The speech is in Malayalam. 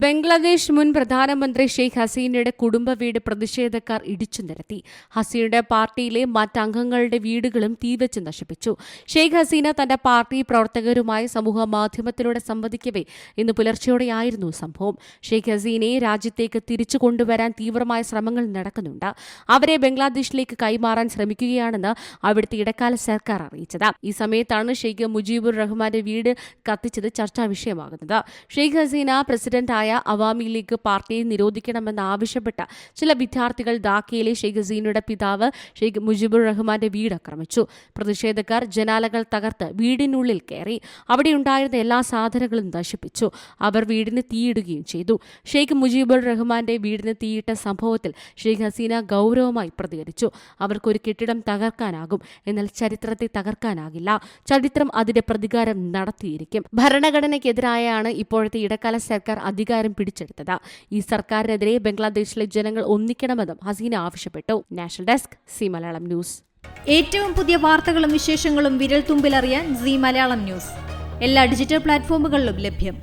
ബംഗ്ലാദേശ് മുൻ പ്രധാനമന്ത്രി ഷെയ്ഖ് ഹസീനയുടെ കുടുംബ വീട് പ്രതിഷേധക്കാർ ഇടിച്ചു നിരത്തി. ഹസീനയുടെ പാർട്ടിയിലെ മറ്റംഗങ്ങളുടെ വീടുകളും തീവച്ച് നശിപ്പിച്ചു. ഷെയ്ഖ് ഹസീന തന്റെ പാർട്ടി പ്രവർത്തകരുമായി സമൂഹ മാധ്യമത്തിലൂടെ സംവദിക്കവേ ഇന്ന് പുലർച്ചെയോടെയായിരുന്നു സംഭവം. ഷെയ്ഖ് ഹസീനയെ രാജ്യത്തേക്ക് തിരിച്ചു കൊണ്ടുവരാൻ തീവ്രമായ ശ്രമങ്ങൾ നടക്കുന്നുണ്ട്. അവരെ ബംഗ്ലാദേശിലേക്ക് കൈമാറാൻ ശ്രമിക്കുകയാണെന്ന് അവിടുത്തെ ഇടക്കാല സർക്കാർ അറിയിച്ചത്. ഈ സമയത്താണ് ഷെയ്ഖ് മുജീബുർ റഹ്മാന്റെ വീട് കത്തിച്ചത് ചർച്ചാ വിഷയമാകുന്നത്. ഷെയ്ഖ് ഹസീന പ്രസിഡന്റായ അവാമി ലീഗ് പാർട്ടിയെ നിരോധിക്കണമെന്നാവശ്യപ്പെട്ട ചില വിദ്യാർത്ഥികൾ ധാക്കയിലെ ഷെയ്ഖ് ഹസീനയുടെ പിതാവ് ഷെയ്ഖ് മുജീബുർ റഹ്മാന്റെ വീട് ആക്രമിച്ചു. പ്രതിഷേധക്കാർ ജനാലകൾ തകർത്ത് വീടിനുള്ളിൽ കയറി. അവിടെയുണ്ടായിരുന്ന എല്ലാ സാധനങ്ങളും നശിപ്പിച്ചു. അവർ വീടിന് തീയിടുകയും ചെയ്തു. ഷെയ്ഖ് മുജീബുർ റഹ്മാന്റെ വീടിന് തീയിട്ട സംഭവത്തിൽ ഷെയ്ഖ് ഹസീന ഗൗരവമായി പ്രതികരിച്ചു. അവർക്കൊരു കെട്ടിടം തകർക്കാനാകും, എന്നാൽ ചരിത്രത്തെ തകർക്കാനാകില്ല. ചരിത്രം അതിന്റെ പ്രതികാരം നടത്തിയിരിക്കും. ഭരണഘടനയ്ക്കെതിരായാണ് ഇപ്പോഴത്തെ ഇടക്കാല സർക്കാർ അധികാരം പിടിച്ചെടുത്തത്. ഈ സർക്കാരിനെതിരെ ബംഗ്ലാദേശിലെ ജനങ്ങൾ ഒന്നിക്കണമെന്നും ഹസീന ആവശ്യപ്പെട്ടു. National desk C Malayalam news. ഏറ്റവും പുതിയ വാർത്തകളും വിശേഷങ്ങളും വിരൽ തുമ്പിലറിയാൻ സി മലയാളം ന്യൂസ് എല്ലാ ഡിജിറ്റൽ പ്ലാറ്റ്ഫോമുകളിലും ലഭ്യം.